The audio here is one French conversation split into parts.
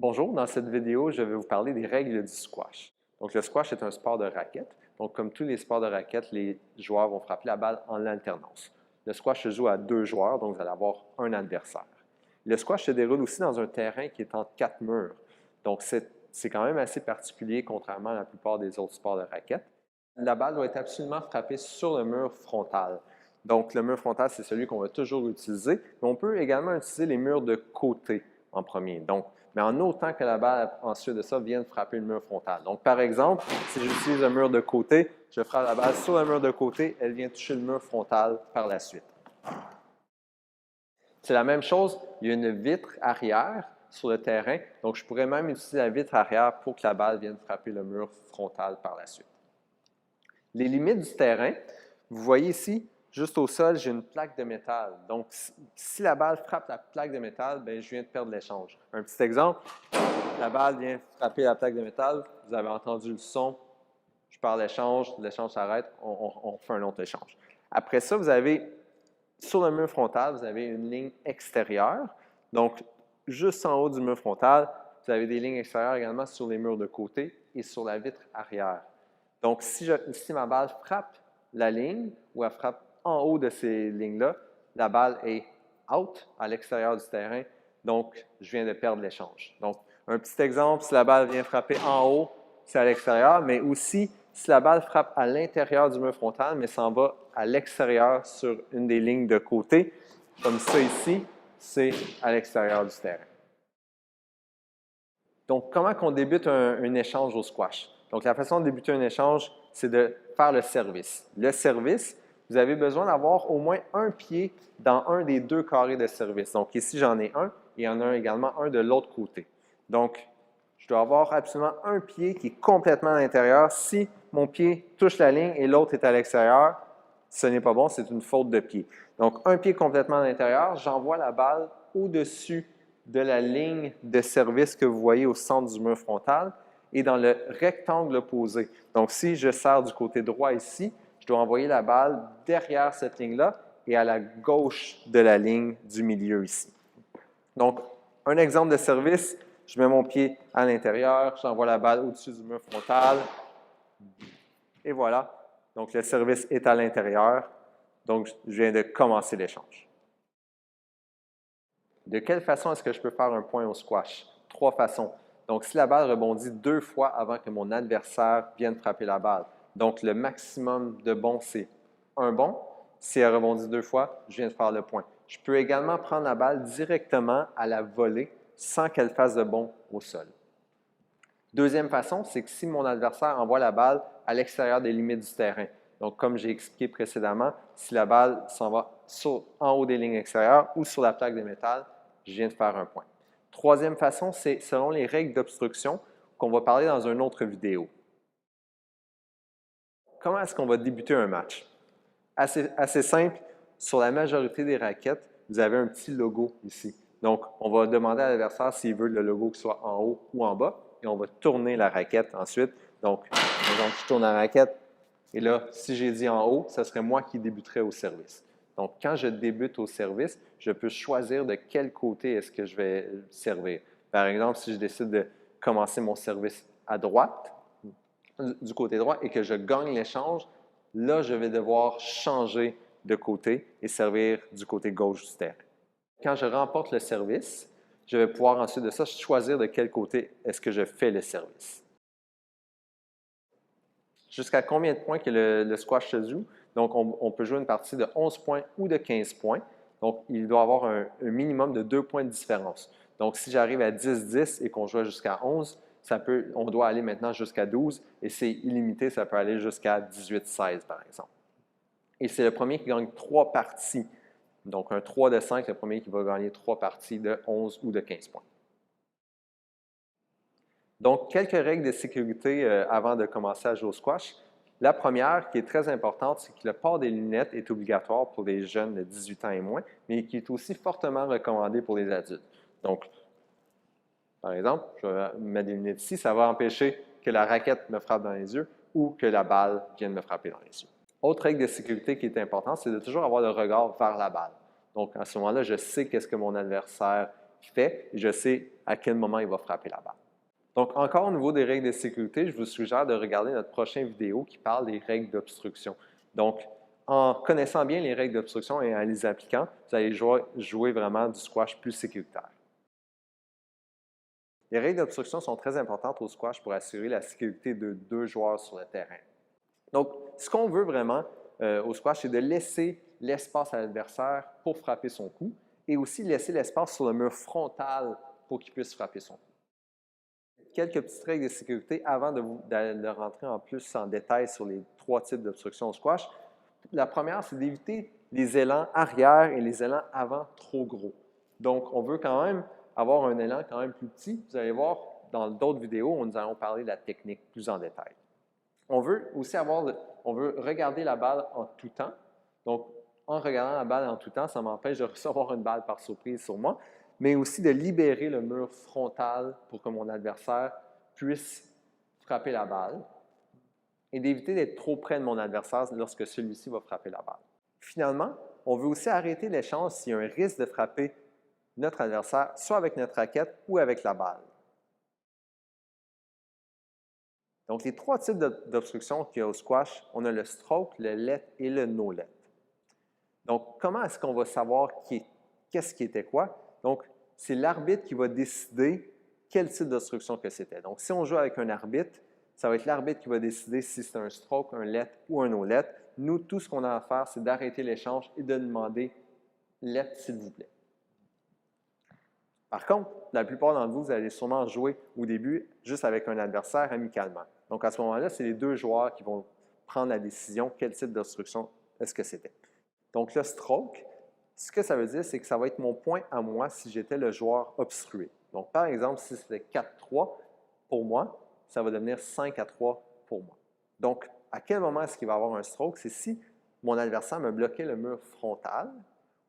Bonjour, dans cette vidéo, je vais vous parler des règles du squash. Donc, le squash est un sport de raquette. Donc, comme tous les sports de raquette, les joueurs vont frapper la balle en alternance. Le squash se joue à 2 joueurs, donc vous allez avoir un adversaire. Le squash se déroule aussi dans un terrain qui est entre 4 murs. Donc, c'est quand même assez particulier, contrairement à la plupart des autres sports de raquette. La balle doit être absolument frappée sur le mur frontal. Donc, le mur frontal, c'est celui qu'on va toujours utiliser, mais on peut également utiliser les murs de côté en premier. Donc, mais en autant que la balle, ensuite de ça, vienne frapper le mur frontal. Donc, par exemple, si j'utilise le mur de côté, je frappe la balle sur le mur de côté, elle vient toucher le mur frontal par la suite. C'est la même chose, il y a une vitre arrière sur le terrain, donc je pourrais même utiliser la vitre arrière pour que la balle vienne frapper le mur frontal par la suite. Les limites du terrain, vous voyez ici, juste au sol, j'ai une plaque de métal. Donc, si la balle frappe la plaque de métal, bien, je viens de perdre l'échange. Un petit exemple, la balle vient frapper la plaque de métal, vous avez entendu le son, je pars l'échange s'arrête, on fait un autre échange. Après ça, vous avez, sur le mur frontal, vous avez une ligne extérieure. Donc, juste en haut du mur frontal, vous avez des lignes extérieures également sur les murs de côté et sur la vitre arrière. Donc, si ma balle frappe la ligne ou elle frappe en haut de ces lignes-là, la balle est out, à l'extérieur du terrain, donc je viens de perdre l'échange. Donc, un petit exemple, si la balle vient frapper en haut, c'est à l'extérieur, mais aussi si la balle frappe à l'intérieur du mur frontal, mais s'en va à l'extérieur sur une des lignes de côté, comme ça ici, c'est à l'extérieur du terrain. Donc, comment qu'on débute un échange au squash? Donc, la façon de débuter un échange, c'est de faire le service. Le service, vous avez besoin d'avoir au moins un pied dans un des 2 carrés de service. Donc, ici, j'en ai un et il y en a également un de l'autre côté. Donc, je dois avoir absolument un pied qui est complètement à l'intérieur. Si mon pied touche la ligne et l'autre est à l'extérieur, ce n'est pas bon, c'est une faute de pied. Donc, un pied complètement à l'intérieur, j'envoie la balle au-dessus de la ligne de service que vous voyez au centre du mur frontal et dans le rectangle opposé. Donc, si je serre du côté droit ici, je dois envoyer la balle derrière cette ligne-là et à la gauche de la ligne du milieu ici. Donc, un exemple de service, je mets mon pied à l'intérieur, j'envoie la balle au-dessus du mur frontal et voilà. Donc, le service est à l'intérieur. Donc, je viens de commencer l'échange. De quelle façon est-ce que je peux faire un point au squash? 3 façons. Donc, si la balle rebondit 2 fois avant que mon adversaire vienne frapper la balle, donc le maximum de bons, c'est un bon. Si elle rebondit 2 fois, je viens de faire le point. Je peux également prendre la balle directement à la volée sans qu'elle fasse de bon au sol. Deuxième façon, c'est que si mon adversaire envoie la balle à l'extérieur des limites du terrain, donc comme j'ai expliqué précédemment, si la balle s'en va en haut des lignes extérieures ou sur la plaque de métal, je viens de faire un point. Troisième façon, c'est selon les règles d'obstruction qu'on va parler dans une autre vidéo. Comment est-ce qu'on va débuter un match? Assez simple, sur la majorité des raquettes, vous avez un petit logo ici. Donc, on va demander à l'adversaire s'il veut le logo qui soit en haut ou en bas, et on va tourner la raquette ensuite. Donc, par exemple, je tourne la raquette, et là, si j'ai dit en haut, ce serait moi qui débuterais au service. Donc, quand je débute au service, je peux choisir de quel côté est-ce que je vais servir. Par exemple, si je décide de commencer mon service à droite, du côté droit, et que je gagne l'échange, là, je vais devoir changer de côté et servir du côté gauche du terrain. Quand je remporte le service, je vais pouvoir ensuite de ça choisir de quel côté est-ce que je fais le service. Jusqu'à combien de points que le squash se joue? Donc, on peut jouer une partie de 11 points ou de 15 points. Donc, il doit y avoir un minimum de 2 points de différence. Donc, si j'arrive à 10-10 et qu'on joue jusqu'à 11, on doit aller maintenant jusqu'à 12 et c'est illimité, ça peut aller jusqu'à 18-16 par exemple. Et c'est le premier qui gagne 3 parties. Donc, un 3 de 5, le premier qui va gagner 3 parties de 11 ou de 15 points. Donc, quelques règles de sécurité avant de commencer à jouer au squash. La première, qui est très importante, c'est que le port des lunettes est obligatoire pour les jeunes de 18 ans et moins, mais qui est aussi fortement recommandé pour les adultes. Donc, par exemple, je vais mettre des lunettes ici, ça va empêcher que la raquette me frappe dans les yeux ou que la balle vienne me frapper dans les yeux. Autre règle de sécurité qui est importante, c'est de toujours avoir le regard vers la balle. Donc, à ce moment-là, je sais qu'est-ce que mon adversaire fait et je sais à quel moment il va frapper la balle. Donc, encore au niveau des règles de sécurité, je vous suggère de regarder notre prochaine vidéo qui parle des règles d'obstruction. Donc, en connaissant bien les règles d'obstruction et en les appliquant, vous allez jouer vraiment du squash plus sécuritaire. Les règles d'obstruction sont très importantes au squash pour assurer la sécurité de deux joueurs sur le terrain. Donc, ce qu'on veut vraiment au squash, c'est de laisser l'espace à l'adversaire pour frapper son coup et aussi laisser l'espace sur le mur frontal pour qu'il puisse frapper son coup. Quelques petites règles de sécurité avant de rentrer en plus en détail sur les trois types d'obstruction au squash. La première, c'est d'éviter les élans arrière et les élans avant trop gros. Donc, on veut quand même avoir un élan quand même plus petit. Vous allez voir dans d'autres vidéos où nous allons parler de la technique plus en détail. On veut aussi regarder la balle en tout temps. Donc, en regardant la balle en tout temps, ça m'empêche de recevoir une balle par surprise sur moi, mais aussi de libérer le mur frontal pour que mon adversaire puisse frapper la balle et d'éviter d'être trop près de mon adversaire lorsque celui-ci va frapper la balle. Finalement, on veut aussi arrêter l'échange s'il y a un risque de frapper notre adversaire, soit avec notre raquette ou avec la balle. Donc, les trois types d'obstruction qu'il y a au squash, on a le stroke, le let et le no-let. Donc, comment est-ce qu'on va savoir qu'est-ce qui était quoi? Donc, c'est l'arbitre qui va décider quel type d'obstruction que c'était. Donc, si on joue avec un arbitre, ça va être l'arbitre qui va décider si c'est un stroke, un let ou un no-let. Nous, tout ce qu'on a à faire, c'est d'arrêter l'échange et de demander let, s'il vous plaît. Par contre, la plupart d'entre vous, vous allez sûrement jouer au début juste avec un adversaire amicalement. Donc, à ce moment-là, c'est les deux joueurs qui vont prendre la décision quel type d'obstruction est-ce que c'était. Donc, le stroke, ce que ça veut dire, c'est que ça va être mon point à moi si j'étais le joueur obstrué. Donc, par exemple, si c'était 4-3 pour moi, ça va devenir 5-3 pour moi. Donc, à quel moment est-ce qu'il va y avoir un stroke? C'est si mon adversaire me bloquait le mur frontal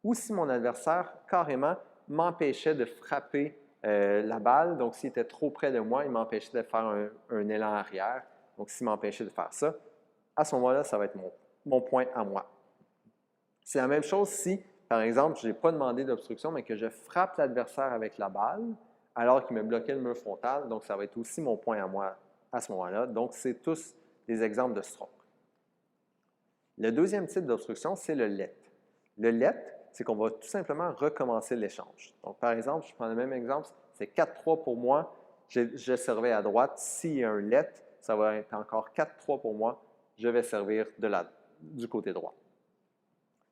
ou si mon adversaire carrément m'empêchait de frapper la balle. Donc, s'il était trop près de moi, il m'empêchait de faire un élan arrière. Donc, s'il m'empêchait de faire ça, à ce moment-là, ça va être mon point à moi. C'est la même chose si, par exemple, je n'ai pas demandé d'obstruction, mais que je frappe l'adversaire avec la balle alors qu'il me bloquait le mur frontal. Donc, ça va être aussi mon point à moi à ce moment-là. Donc, c'est tous des exemples de stroke. Le deuxième type d'obstruction, c'est le let. Le let, c'est qu'on va tout simplement recommencer l'échange. Donc, par exemple, je prends le même exemple, c'est 4-3 pour moi, je servais à droite. S'il y a un let, ça va être encore 4-3 pour moi, je vais servir du côté droit.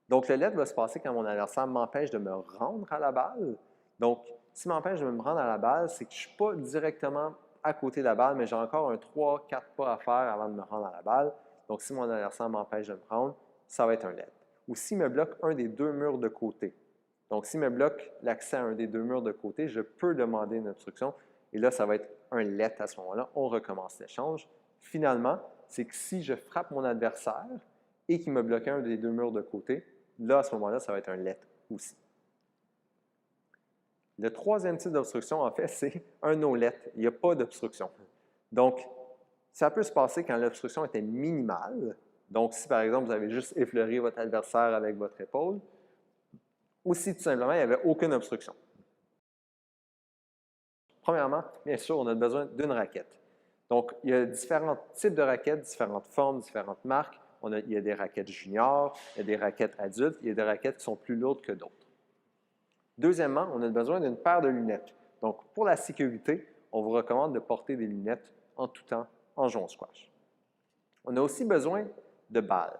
Donc, le let va se passer quand mon adversaire m'empêche de me rendre à la balle. Donc, s'il m'empêche de me rendre à la balle, c'est que je ne suis pas directement à côté de la balle, mais j'ai encore un 3-4 pas à faire avant de me rendre à la balle. Donc, si mon adversaire m'empêche de me rendre, ça va être un let. Ou s'il me bloque un des deux murs de côté. Donc, s'il me bloque l'accès à un des deux murs de côté, je peux demander une obstruction. Et là, ça va être un let à ce moment-là. On recommence l'échange. Finalement, c'est que si je frappe mon adversaire et qu'il me bloque un des deux murs de côté, là, à ce moment-là, ça va être un let aussi. Le troisième type d'obstruction, en fait, c'est un no-let. Il n'y a pas d'obstruction. Donc, ça peut se passer quand l'obstruction était minimale. Donc, si par exemple, vous avez juste effleuré votre adversaire avec votre épaule, ou si tout simplement, il n'y avait aucune obstruction. Premièrement, bien sûr, on a besoin d'une raquette. Donc, il y a différents types de raquettes, différentes formes, différentes marques. Il y a des raquettes juniors, il y a des raquettes adultes, il y a des raquettes qui sont plus lourdes que d'autres. Deuxièmement, on a besoin d'une paire de lunettes. Donc, pour la sécurité, on vous recommande de porter des lunettes en tout temps en jouant au squash. On a aussi besoin de balles.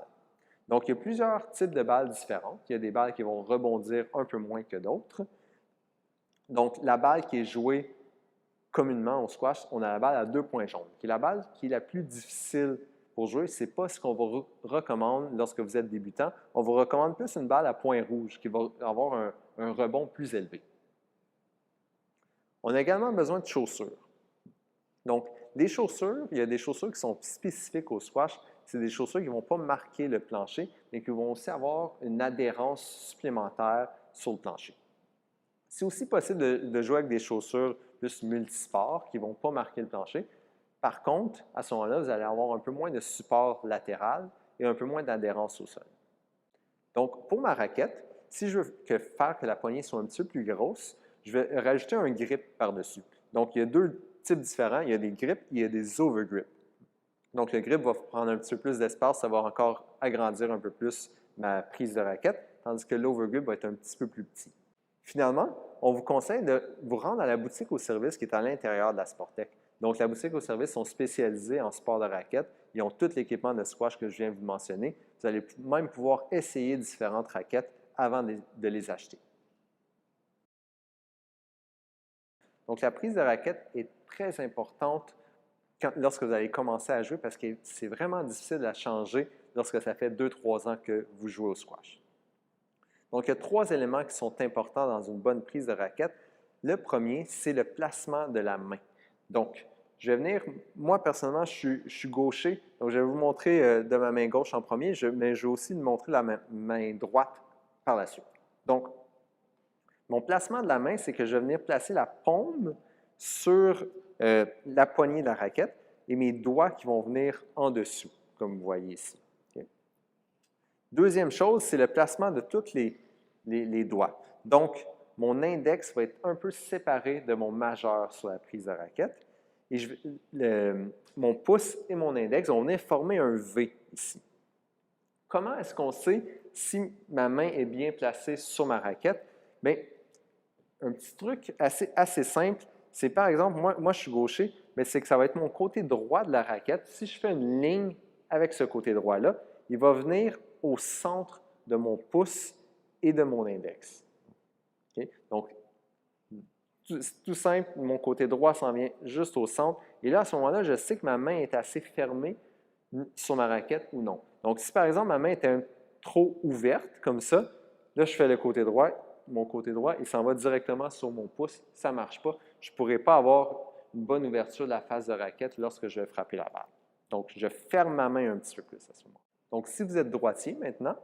Donc, il y a plusieurs types de balles différentes. Il y a des balles qui vont rebondir un peu moins que d'autres. Donc, la balle qui est jouée communément au squash, on a la balle à 2 points jaunes, qui est la balle qui est la plus difficile pour jouer. Ce n'est pas ce qu'on vous recommande lorsque vous êtes débutant. On vous recommande plus une balle à points rouges qui va avoir un rebond plus élevé. On a également besoin de chaussures. Donc, des chaussures, il y a des chaussures qui sont spécifiques au squash. C'est des chaussures qui ne vont pas marquer le plancher, mais qui vont aussi avoir une adhérence supplémentaire sur le plancher. C'est aussi possible de jouer avec des chaussures plus multisports qui ne vont pas marquer le plancher. Par contre, à ce moment-là, vous allez avoir un peu moins de support latéral et un peu moins d'adhérence au sol. Donc, pour ma raquette, si je veux faire que la poignée soit un petit peu plus grosse, je vais rajouter un grip par-dessus. Donc, il y a deux types différents. Il y a des grips et il y a des overgrips. Donc, le grip va prendre un petit peu plus d'espace, ça va encore agrandir un peu plus ma prise de raquette, tandis que l'overgrip va être un petit peu plus petit. Finalement, on vous conseille de vous rendre à la boutique au service qui est à l'intérieur de la Sportec. Donc, la boutique au service sont spécialisées en sport de raquette. Ils ont tout l'équipement de squash que je viens de vous mentionner. Vous allez même pouvoir essayer différentes raquettes avant de les acheter. Donc, la prise de raquette est très importante lorsque vous allez commencer à jouer parce que c'est vraiment difficile à changer lorsque ça fait 2-3 ans que vous jouez au squash. Donc, il y a 3 éléments qui sont importants dans une bonne prise de raquette. Le premier, c'est le placement de la main. Donc, je vais venir, moi personnellement, je suis gaucher, donc je vais vous montrer de ma main gauche en premier, mais je vais aussi vous montrer la main droite par la suite. Donc, mon placement de la main, c'est que je vais venir placer la paume sur la poignée de la raquette et mes doigts qui vont venir en dessous, comme vous voyez ici. Okay? Deuxième chose, c'est le placement de tous les doigts. Donc, mon index va être un peu séparé de mon majeur sur la prise de raquette. Et mon pouce et mon index vont venir former un V ici. Comment est-ce qu'on sait si ma main est bien placée sur ma raquette? Bien, un petit truc assez simple, c'est par exemple, moi je suis gaucher, mais c'est que ça va être mon côté droit de la raquette. Si je fais une ligne avec ce côté droit-là, il va venir au centre de mon pouce et de mon index. Okay? Donc, tout simple, mon côté droit s'en vient juste au centre. Et là, à ce moment-là, je sais que ma main est assez fermée sur ma raquette ou non. Donc, si par exemple, ma main était trop ouverte, comme ça, là, je fais le côté droit, mon côté droit, il s'en va directement sur mon pouce. Ça ne marche pas. Je ne pourrai pas avoir une bonne ouverture de la face de raquette lorsque je vais frapper la balle. Donc, je ferme ma main un petit peu plus à ce moment. Donc, si vous êtes droitier maintenant,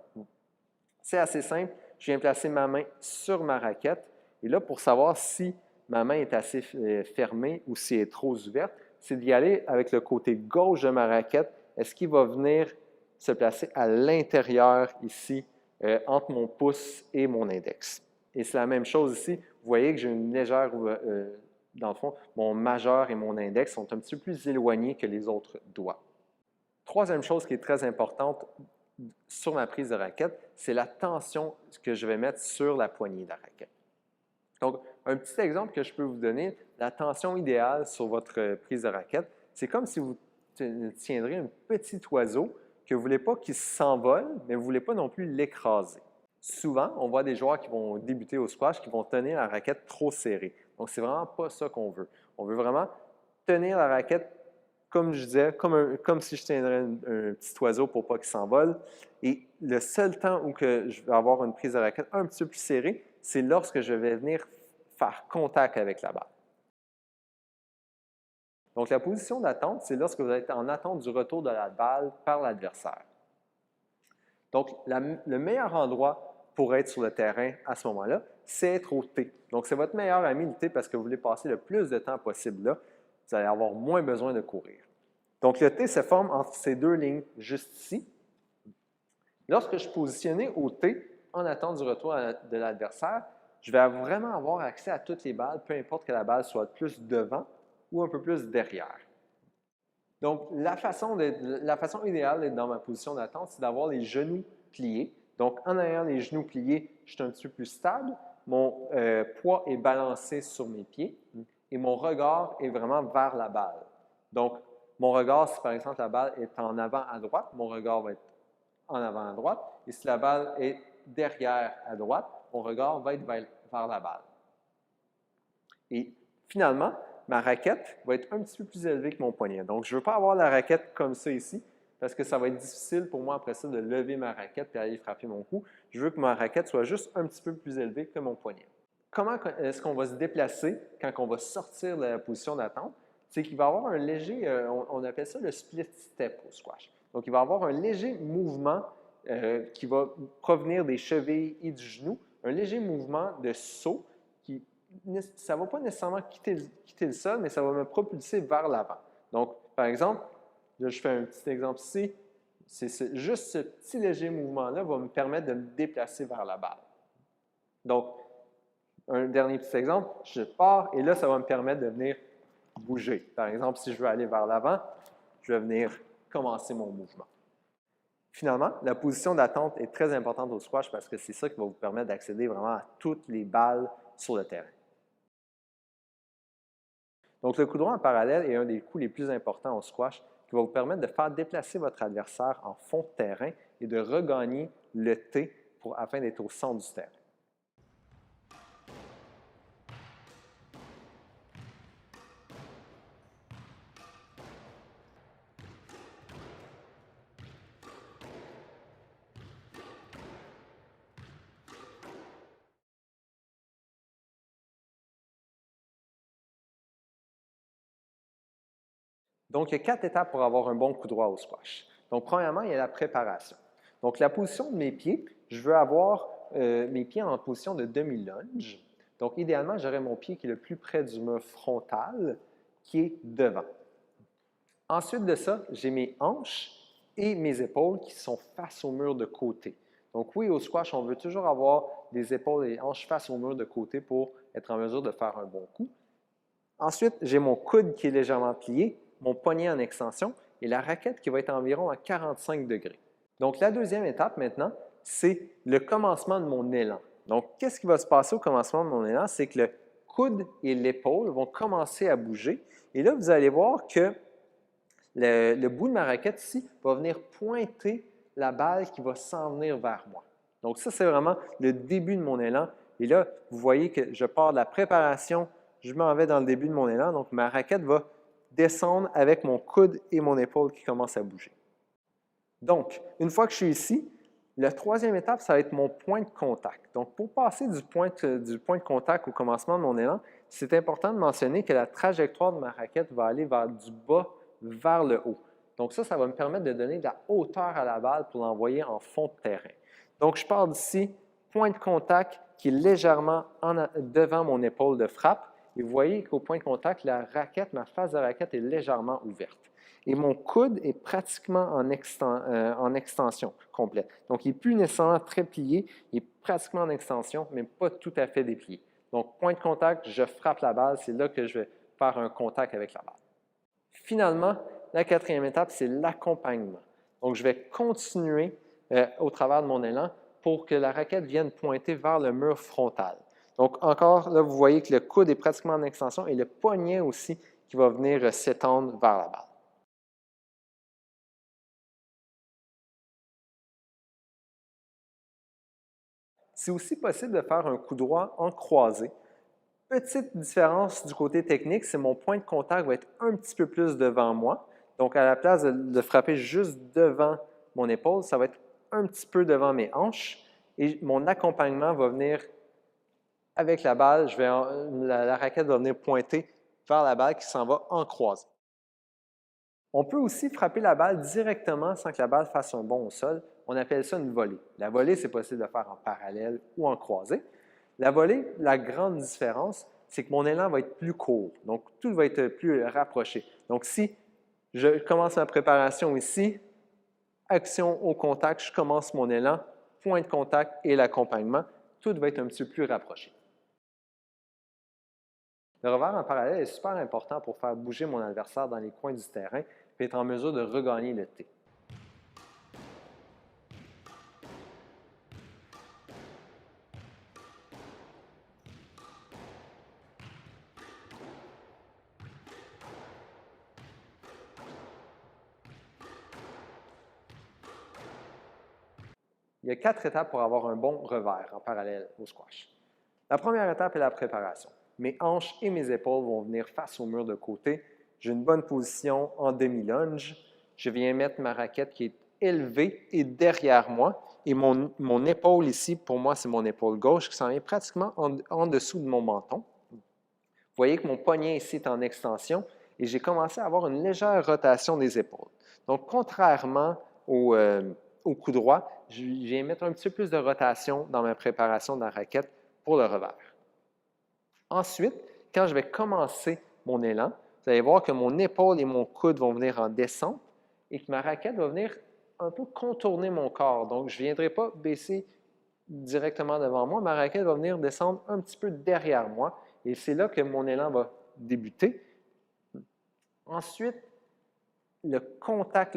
c'est assez simple. Je viens placer ma main sur ma raquette. Et là, pour savoir si ma main est assez fermée ou si elle est trop ouverte, c'est d'y aller avec le côté gauche de ma raquette. Est-ce qu'il va venir se placer à l'intérieur ici, entre mon pouce et mon index? Et c'est la même chose ici. Vous voyez que j'ai une légère, dans le fond, mon majeur et mon index sont un petit peu plus éloignés que les autres doigts. Troisième chose qui est très importante sur ma prise de raquette, c'est la tension que je vais mettre sur la poignée de la raquette. Donc, un petit exemple que je peux vous donner, la tension idéale sur votre prise de raquette, c'est comme si vous tiendriez un petit oiseau que vous ne voulez pas qu'il s'envole, mais vous ne voulez pas non plus l'écraser. Souvent, on voit des joueurs qui vont débuter au squash qui vont tenir la raquette trop serrée. Donc, c'est vraiment pas ça qu'on veut. On veut vraiment tenir la raquette, comme je disais, comme si je tiendrais un petit oiseau pour pas qu'il s'envole. Et le seul temps où que je vais avoir une prise de raquette un petit peu plus serrée, c'est lorsque je vais venir faire contact avec la balle. Donc, la position d'attente, c'est lorsque vous êtes en attente du retour de la balle par l'adversaire. Donc, le meilleur endroit pour être sur le terrain à ce moment-là, c'est être au T. Donc, c'est votre meilleur ami, le T, parce que vous voulez passer le plus de temps possible là. Vous allez avoir moins besoin de courir. Donc, le T se forme entre ces deux lignes juste ici. Lorsque je suis positionné au T, en attente du retour de l'adversaire, je vais vraiment avoir accès à toutes les balles, peu importe que la balle soit plus devant ou un peu plus derrière. Donc, la façon idéale d'être dans ma position d'attente, c'est d'avoir les genoux pliés. Donc, en ayant les genoux pliés, je suis un petit peu plus stable. Mon poids est balancé sur mes pieds et mon regard est vraiment vers la balle. Donc, mon regard, si par exemple la balle est en avant à droite, mon regard va être en avant à droite. Et si la balle est derrière à droite, mon regard va être vers la balle. Et finalement, ma raquette va être un petit peu plus élevée que mon poignet. Donc, je ne veux pas avoir la raquette comme ça ici, parce que ça va être difficile pour moi après ça de lever ma raquette et aller frapper mon cou. Je veux que ma raquette soit juste un petit peu plus élevée que mon poignet. Comment est-ce qu'on va se déplacer quand on va sortir de la position d'attente? C'est qu'il va y avoir un léger, on appelle ça le split step au squash. Donc, il va y avoir un léger mouvement qui va provenir des chevilles et du genou, un léger mouvement de saut qui, ça ne va pas nécessairement quitter le sol, mais ça va me propulser vers l'avant. Donc, par exemple, là, je fais un petit exemple ici, juste ce petit léger mouvement-là va me permettre de me déplacer vers la balle. Donc, Un dernier petit exemple, je pars et là, ça va me permettre de venir bouger. Par exemple, si je veux aller vers l'avant, je vais venir commencer mon mouvement. Finalement, la position d'attente est très importante au squash parce que c'est ça qui va vous permettre d'accéder vraiment à toutes les balles sur le terrain. Donc, le coup droit en parallèle est un des coups les plus importants au squash qui va vous permettre de faire déplacer votre adversaire en fond de terrain et de regagner le T afin d'être au centre du terrain. Donc, il y a 4 étapes pour avoir un bon coup droit au squash. Donc, premièrement, il y a la préparation. Donc, la position de mes pieds, je veux avoir mes pieds en position de demi-lunge. Donc, idéalement, j'aurais mon pied qui est le plus près du mur frontal, qui est devant. Ensuite de ça, j'ai mes hanches et mes épaules qui sont face au mur de côté. Donc, oui, au squash, on veut toujours avoir des épaules et des hanches face au mur de côté pour être en mesure de faire un bon coup. Ensuite, j'ai mon coude qui est légèrement plié, mon poignet en extension et la raquette qui va être environ à 45 degrés. Donc, la deuxième étape maintenant, c'est le commencement de mon élan. Donc, qu'est-ce qui va se passer au commencement de mon élan? C'est que le coude et l'épaule vont commencer à bouger. Et là, vous allez voir que le bout de ma raquette ici va venir pointer la balle qui va s'en venir vers moi. Donc, ça, c'est vraiment le début de mon élan. Et là, vous voyez que je pars de la préparation, je m'en vais dans le début de mon élan. Donc, ma raquette va descendre avec mon coude et mon épaule qui commencent à bouger. Donc, une fois que je suis ici, la troisième étape, ça va être mon point de contact. Donc, pour passer du point de contact au commencement de mon élan, c'est important de mentionner que la trajectoire de ma raquette va aller vers du bas vers le haut. Donc, ça va me permettre de donner de la hauteur à la balle pour l'envoyer en fond de terrain. Donc, je pars d'ici, point de contact qui est légèrement devant mon épaule de frappe. Et vous voyez qu'au point de contact, la raquette, ma face de raquette est légèrement ouverte. Et mon coude est pratiquement en extension complète. Donc, il n'est plus nécessairement très plié, il est pratiquement en extension, mais pas tout à fait déplié. Donc, point de contact, je frappe la balle, c'est là que je vais faire un contact avec la balle. Finalement, la quatrième étape, c'est l'accompagnement. Donc, je vais continuer au travers de mon élan pour que la raquette vienne pointer vers le mur frontal. Donc, encore, là, vous voyez que le coude est pratiquement en extension et le poignet aussi qui va venir s'étendre vers la balle. C'est aussi possible de faire un coup droit en croisé. Petite différence du côté technique, c'est mon point de contact va être un petit peu plus devant moi. Donc, à la place de frapper juste devant mon épaule, ça va être un petit peu devant mes hanches. Et mon accompagnement va venir avec la balle, la raquette va venir pointer vers la balle qui s'en va en croisé. On peut aussi frapper la balle directement sans que la balle fasse un bond au sol. On appelle ça une volée. La volée, c'est possible de faire en parallèle ou en croisé. La volée, la grande différence, c'est que mon élan va être plus court. Donc, tout va être plus rapproché. Donc, si je commence ma préparation ici, action au contact, je commence mon élan, point de contact et l'accompagnement, tout va être un petit peu plus rapproché. Le revers en parallèle est super important pour faire bouger mon adversaire dans les coins du terrain et être en mesure de regagner le T. Il y a 4 étapes pour avoir un bon revers en parallèle au squash. La première étape est la préparation. Mes hanches et mes épaules vont venir face au mur de côté. J'ai une bonne position en demi-lunge. Je viens mettre ma raquette qui est élevée et derrière moi. Et mon épaule ici, pour moi, c'est mon épaule gauche qui s'en vient pratiquement en dessous de mon menton. Vous voyez que mon poignet ici est en extension et j'ai commencé à avoir une légère rotation des épaules. Donc, contrairement au coup droit, je viens mettre un petit peu plus de rotation dans ma préparation de la raquette pour le revers. Ensuite, quand je vais commencer mon élan, vous allez voir que mon épaule et mon coude vont venir en descente et que ma raquette va venir un peu contourner mon corps. Donc, je ne viendrai pas baisser directement devant moi, ma raquette va venir descendre un petit peu derrière moi et c'est là que mon élan va débuter. Ensuite, le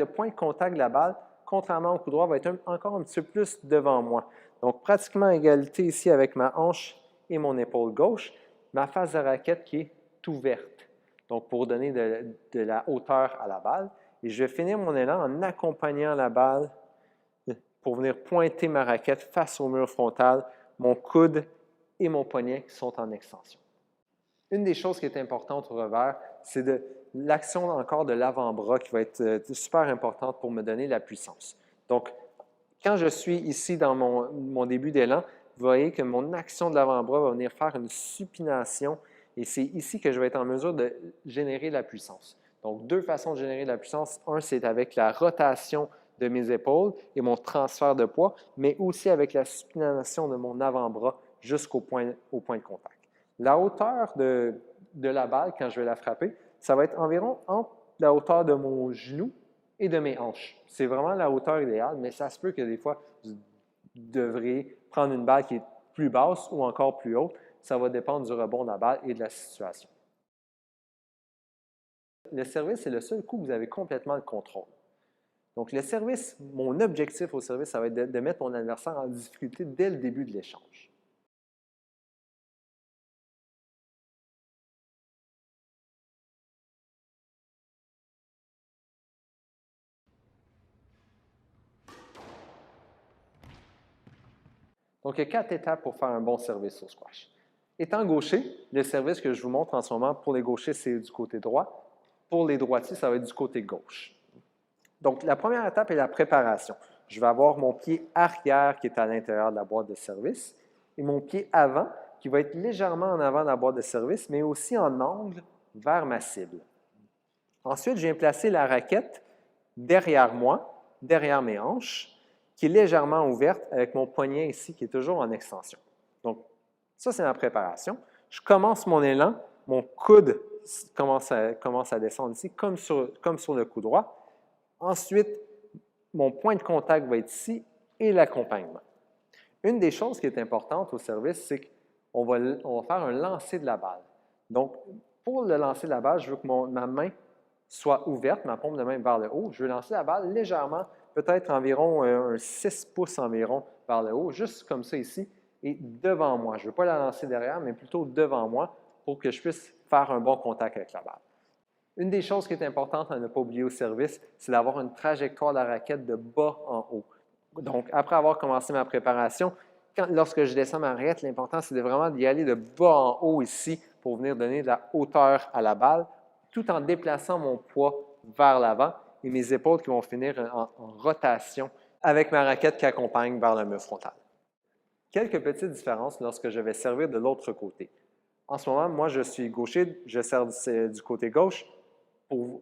point de contact de la balle, contrairement au coup droit, va être encore un petit peu plus devant moi. Donc, pratiquement à égalité ici avec ma hanche et mon épaule gauche, ma face de raquette qui est ouverte. Donc, pour donner de la hauteur à la balle. Et je vais finir mon élan en accompagnant la balle pour venir pointer ma raquette face au mur frontal, mon coude et mon poignet qui sont en extension. Une des choses qui est importante au revers, c'est l'action encore de l'avant-bras qui va être super importante pour me donner la puissance. Donc, quand je suis ici dans mon début d'élan, vous voyez que mon action de l'avant-bras va venir faire une supination et c'est ici que je vais être en mesure de générer la puissance. Donc, deux façons de générer la puissance. Un, c'est avec la rotation de mes épaules et mon transfert de poids, mais aussi avec la supination de mon avant-bras jusqu'au point de contact. La hauteur de la balle, quand je vais la frapper, ça va être environ entre la hauteur de mon genou et de mes hanches. C'est vraiment la hauteur idéale, mais ça se peut que des fois, vous devrez prendre une balle qui est plus basse ou encore plus haute. Ça va dépendre du rebond de la balle et de la situation. Le service, c'est le seul coup où vous avez complètement le contrôle. Donc, le service, mon objectif au service, ça va être de mettre mon adversaire en difficulté dès le début de l'échange. Donc, il y a 4 étapes pour faire un bon service au squash. Étant gaucher, le service que je vous montre en ce moment, pour les gauchers, c'est du côté droit. Pour les droitiers, ça va être du côté gauche. Donc, la première étape est la préparation. Je vais avoir mon pied arrière qui est à l'intérieur de la boîte de service et mon pied avant qui va être légèrement en avant de la boîte de service, mais aussi en angle vers ma cible. Ensuite, je viens placer la raquette derrière moi, derrière mes hanches, qui est légèrement ouverte avec mon poignet ici qui est toujours en extension. Donc, ça, c'est ma préparation. Je commence mon élan, mon coude commence à descendre ici, comme sur le coup droit. Ensuite, mon point de contact va être ici et l'accompagnement. Une des choses qui est importante au service, c'est qu'on va faire un lancer de la balle. Donc, pour le lancer de la balle, je veux que ma main soit ouverte, ma paume de main vers le haut. Je veux lancer la balle légèrement, peut-être environ un 6 pouces environ vers le haut, juste comme ça ici, et devant moi. Je ne veux pas la lancer derrière, mais plutôt devant moi pour que je puisse faire un bon contact avec la balle. Une des choses qui est importante à ne pas oublier au service, c'est d'avoir une trajectoire de la raquette de bas en haut. Donc, après avoir commencé ma préparation, lorsque je descends ma raquette, l'important, c'est vraiment d'y aller de bas en haut ici pour venir donner de la hauteur à la balle, tout en déplaçant mon poids vers l'avant et mes épaules qui vont finir en rotation avec ma raquette qui accompagne vers le mur frontal. Quelques petites différences lorsque je vais servir de l'autre côté. En ce moment, moi, je suis gaucher, je sers du côté gauche.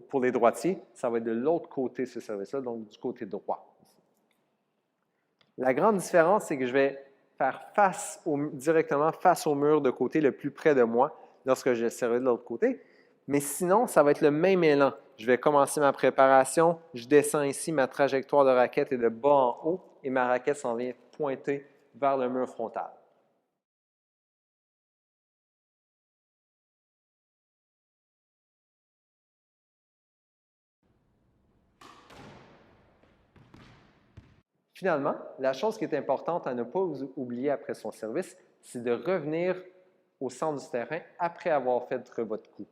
Pour les droitiers, ça va être de l'autre côté ce service-là, donc du côté droit. La grande différence, c'est que je vais faire directement face au mur de côté le plus près de moi lorsque je servis de l'autre côté. Mais sinon, ça va être le même élan. Je vais commencer ma préparation, je descends ici, ma trajectoire de raquette est de bas en haut et ma raquette s'en vient pointer vers le mur frontal. Finalement, la chose qui est importante à ne pas oublier après son service, c'est de revenir au centre du terrain après avoir fait votre coup.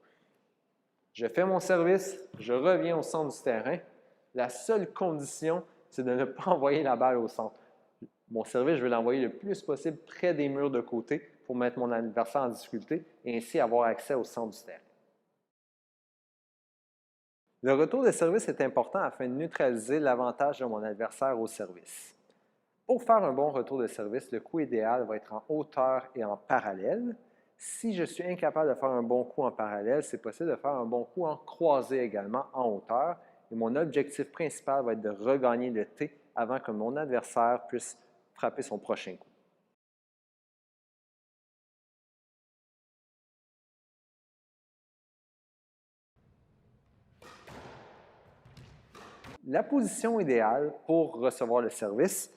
Je fais mon service, je reviens au centre du terrain. La seule condition, c'est de ne pas envoyer la balle au centre. Mon service, je vais l'envoyer le plus possible près des murs de côté pour mettre mon adversaire en difficulté et ainsi avoir accès au centre du terrain. Le retour de service est important afin de neutraliser l'avantage de mon adversaire au service. Pour faire un bon retour de service, le coup idéal va être en hauteur et en parallèle. Si je suis incapable de faire un bon coup en parallèle, c'est possible de faire un bon coup en croisé également en hauteur. Et mon objectif principal va être de regagner le T avant que mon adversaire puisse frapper son prochain coup. La position idéale pour recevoir le service,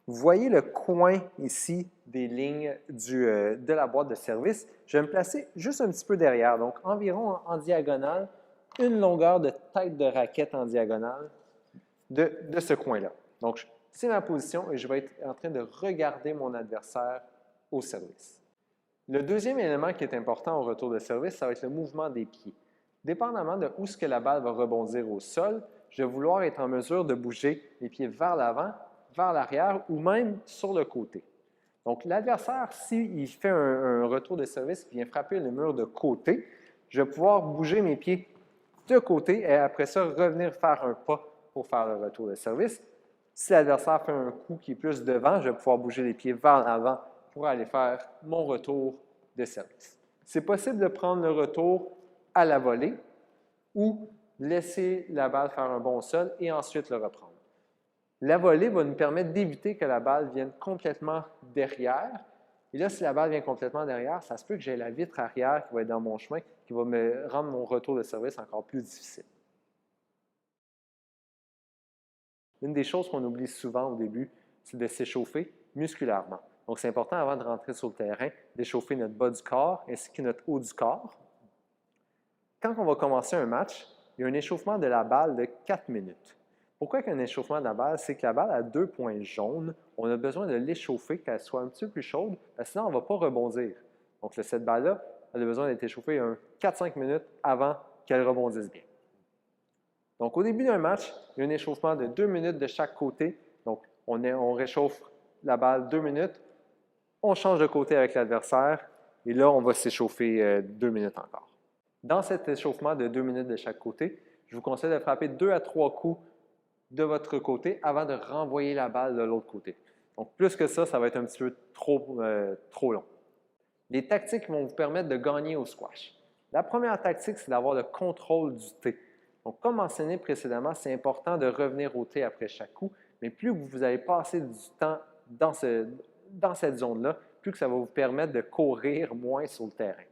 Vous voyez le coin ici des lignes de la boîte de service. Je vais me placer juste un petit peu derrière, donc environ en diagonale, une longueur de tête de raquette en diagonale de ce coin-là. Donc, c'est ma position et je vais être en train de regarder mon adversaire au service. Le deuxième élément qui est important au retour de service, ça va être le mouvement des pieds. Dépendamment de où est-ce que la balle va rebondir au sol, je vais vouloir être en mesure de bouger les pieds vers l'avant, vers l'arrière ou même sur le côté. Donc, l'adversaire, s'il fait un retour de service qui vient frapper le mur de côté, je vais pouvoir bouger mes pieds de côté et après ça, revenir faire un pas pour faire le retour de service. Si l'adversaire fait un coup qui est plus devant, je vais pouvoir bouger les pieds vers l'avant pour aller faire mon retour de service. C'est possible de prendre le retour à la volée ou laisser la balle faire un bon sol et ensuite le reprendre. La volée va nous permettre d'éviter que la balle vienne complètement derrière. Et là, si la balle vient complètement derrière, ça se peut que j'ai la vitre arrière qui va être dans mon chemin, qui va me rendre mon retour de service encore plus difficile. Une des choses qu'on oublie souvent au début, c'est de s'échauffer musculairement. Donc, c'est important avant de rentrer sur le terrain, d'échauffer notre bas du corps ainsi que notre haut du corps. Quand on va commencer un match, il y a un échauffement de la balle de 4 minutes. Pourquoi un échauffement de la balle? C'est que la balle a 2 points jaunes. On a besoin de l'échauffer, qu'elle soit un petit peu plus chaude, parce que sinon, elle ne va pas rebondir. Donc, cette balle-là, elle a besoin d'être échauffée 4-5 minutes avant qu'elle rebondisse bien. Donc, au début d'un match, il y a un échauffement de 2 minutes de chaque côté. Donc, on réchauffe la balle 2 minutes, on change de côté avec l'adversaire, et là, on va s'échauffer 2 minutes encore. Dans cet échauffement de 2 minutes de chaque côté, je vous conseille de frapper 2 à 3 coups de votre côté avant de renvoyer la balle de l'autre côté. Donc, plus que ça, ça va être un petit peu trop long. Les tactiques vont vous permettre de gagner au squash. La première tactique, c'est d'avoir le contrôle du T. Donc, comme mentionné précédemment, c'est important de revenir au T après chaque coup, mais plus vous allez passer du temps dans cette zone-là, plus que ça va vous permettre de courir moins sur le terrain.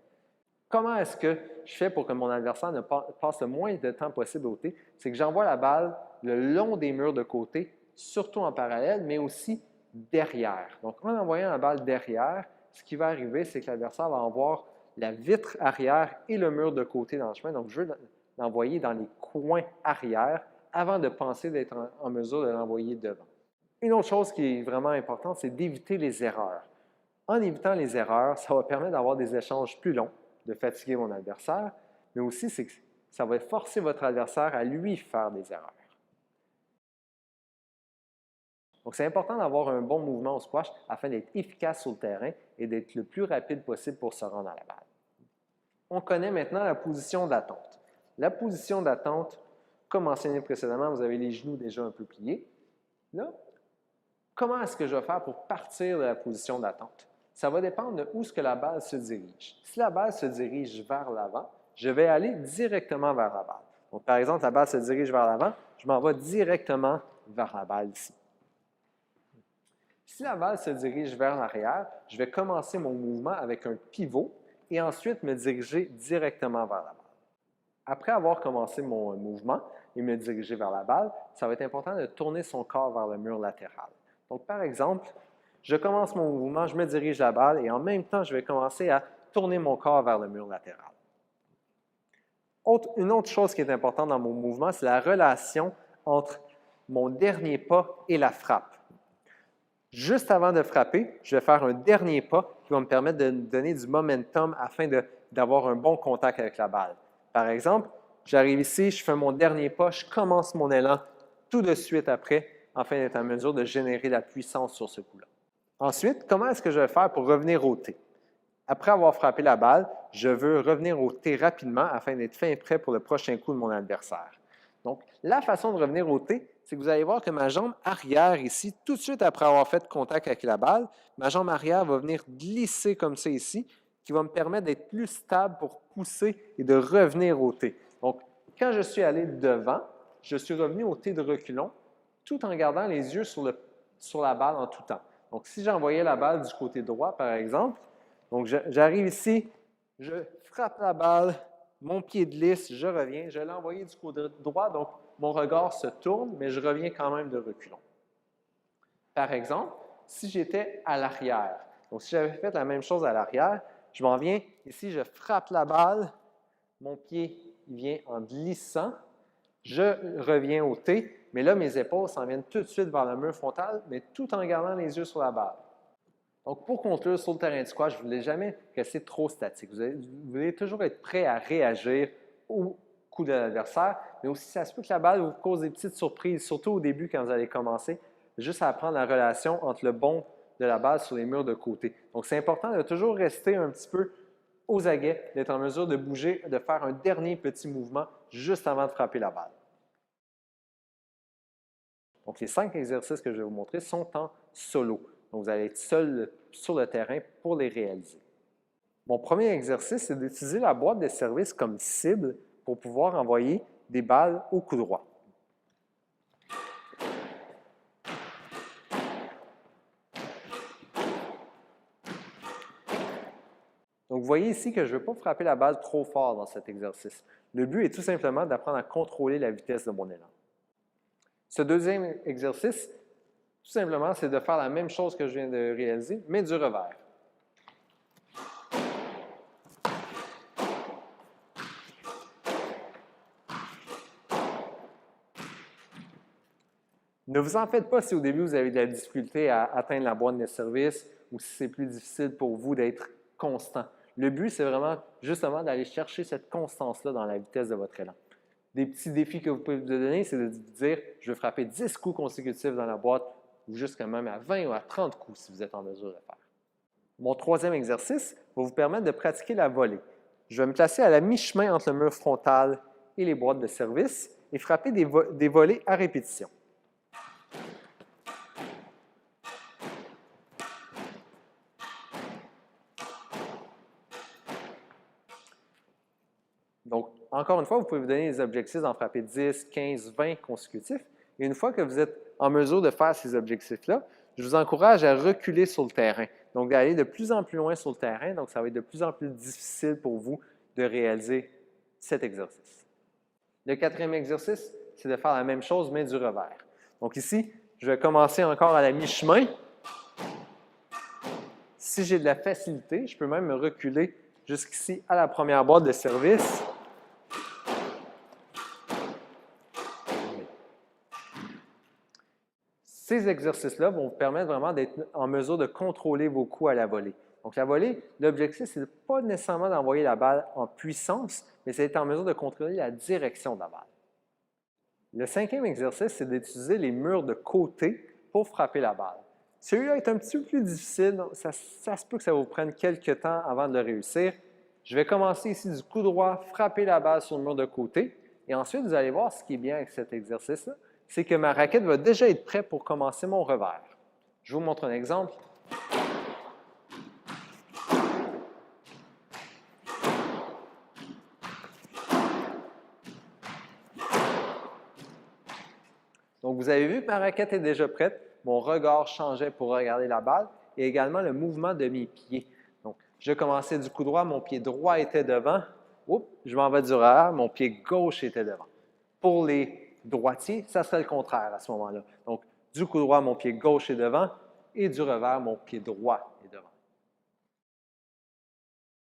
Comment est-ce que je fais pour que mon adversaire ne passe le moins de temps possible au T? C'est que j'envoie la balle le long des murs de côté, surtout en parallèle, mais aussi derrière. Donc, en envoyant la balle derrière, ce qui va arriver, c'est que l'adversaire va avoir la vitre arrière et le mur de côté dans le chemin. Donc, je veux l'envoyer dans les coins arrière avant de penser d'être en mesure de l'envoyer devant. Une autre chose qui est vraiment importante, c'est d'éviter les erreurs. En évitant les erreurs, ça va permettre d'avoir des échanges plus longs, de fatiguer mon adversaire, mais aussi c'est que ça va forcer votre adversaire à lui faire des erreurs. Donc, c'est important d'avoir un bon mouvement au squash afin d'être efficace sur le terrain et d'être le plus rapide possible pour se rendre à la balle. On connaît maintenant la position d'attente. La position d'attente, comme mentionné précédemment, vous avez les genoux déjà un peu pliés. Là, comment est-ce que je vais faire pour partir de la position d'attente? Ça va dépendre de où est-ce que la balle se dirige. Si la balle se dirige vers l'avant, je vais aller directement vers la balle. Donc, par exemple, la balle se dirige vers l'avant, je m'en vais directement vers la balle ici. Si la balle se dirige vers l'arrière, je vais commencer mon mouvement avec un pivot et ensuite me diriger directement vers la balle. Après avoir commencé mon mouvement et me diriger vers la balle, ça va être important de tourner son corps vers le mur latéral. Donc, par exemple, je commence mon mouvement, je me dirige la balle et en même temps, je vais commencer à tourner mon corps vers le mur latéral. Une autre chose qui est importante dans mon mouvement, c'est la relation entre mon dernier pas et la frappe. Juste avant de frapper, je vais faire un dernier pas qui va me permettre de donner du momentum afin d'avoir un bon contact avec la balle. Par exemple, j'arrive ici, je fais mon dernier pas, je commence mon élan tout de suite après afin d'être en mesure de générer la puissance sur ce coup-là. Ensuite, comment est-ce que je vais faire pour revenir au T? Après avoir frappé la balle, je veux revenir au T rapidement afin d'être fin et prêt pour le prochain coup de mon adversaire. Donc, la façon de revenir au T, c'est que vous allez voir que ma jambe arrière ici, tout de suite après avoir fait contact avec la balle, ma jambe arrière va venir glisser comme ça ici, qui va me permettre d'être plus stable pour pousser et de revenir au T. Donc, quand je suis allé devant, je suis revenu au T de reculons, tout en gardant les yeux sur la balle en tout temps. Donc, si j'envoyais la balle du côté droit, par exemple, donc j'arrive ici, je frappe la balle, mon pied glisse, je reviens, je l'ai envoyé du côté droit, donc mon regard se tourne, mais je reviens quand même de reculons. Par exemple, si j'étais à l'arrière. Donc, si j'avais fait la même chose à l'arrière, je m'en viens ici, je frappe la balle, mon pied il vient en glissant, je reviens au T, mais là, mes épaules s'en viennent tout de suite vers le mur frontal, mais tout en gardant les yeux sur la balle. Donc, pour conclure sur le terrain de squash, vous ne voulez jamais rester trop statique. Vous voulez toujours être prêt à réagir au coup de l'adversaire, mais aussi, ça se peut que la balle vous cause des petites surprises, surtout au début quand vous allez commencer, juste à apprendre la relation entre le bond de la balle sur les murs de côté. Donc, c'est important de toujours rester un petit peu aux aguets, d'être en mesure de bouger, de faire un dernier petit mouvement juste avant de frapper la balle. Donc, les 5 exercices que je vais vous montrer sont en solo. Donc, vous allez être seul sur le terrain pour les réaliser. Mon premier exercice, c'est d'utiliser la boîte de service comme cible pour pouvoir envoyer des balles au coup droit. Donc, vous voyez ici que je ne veux pas frapper la balle trop fort dans cet exercice. Le but est tout simplement d'apprendre à contrôler la vitesse de mon élan. Ce deuxième exercice, tout simplement, c'est de faire la même chose que je viens de réaliser, mais du revers. Ne vous en faites pas si au début vous avez de la difficulté à atteindre la boîte de service ou si c'est plus difficile pour vous d'être constant. Le but, c'est vraiment justement d'aller chercher cette constance-là dans la vitesse de votre élan. Des petits défis que vous pouvez vous donner, c'est de dire « je vais frapper 10 coups consécutifs dans la boîte » ou jusqu'à même à 20 ou à 30 coups si vous êtes en mesure de le faire. Mon troisième exercice va vous permettre de pratiquer la volée. Je vais me placer à la mi-chemin entre le mur frontal et les boîtes de service et frapper des volées à répétition. Donc, encore une fois, vous pouvez vous donner des objectifs d'en frapper 10, 15, 20 consécutifs. Et une fois que vous êtes en mesure de faire ces objectifs-là, je vous encourage à reculer sur le terrain. Donc, d'aller de plus en plus loin sur le terrain. Donc, ça va être de plus en plus difficile pour vous de réaliser cet exercice. Le quatrième exercice, c'est de faire la même chose, mais du revers. Donc ici, je vais commencer encore à la mi-chemin. Si j'ai de la facilité, je peux même me reculer jusqu'ici à la première boîte de service. Ces exercices-là vont vous permettre vraiment d'être en mesure de contrôler vos coups à la volée. Donc, la volée, l'objectif, ce n'est pas nécessairement d'envoyer la balle en puissance, mais c'est d'être en mesure de contrôler la direction de la balle. Le cinquième exercice, c'est d'utiliser les murs de côté pour frapper la balle. Celui-là est un petit peu plus difficile, donc ça se peut que ça vous prenne quelques temps avant de le réussir. Je vais commencer ici du coup droit, frapper la balle sur le mur de côté, et ensuite, vous allez voir ce qui est bien avec cet exercice-là, c'est que ma raquette va déjà être prête pour commencer mon revers. Je vous montre un exemple. Donc, vous avez vu que ma raquette est déjà prête. Mon regard changeait pour regarder la balle et également le mouvement de mes pieds. Donc, je commençais du coup droit, mon pied droit était devant. Oups, je m'en vais du revers, mon pied gauche était devant. Pour les droitiers, ça serait le contraire à ce moment-là. Donc, du coup droit, mon pied gauche est devant et du revers, mon pied droit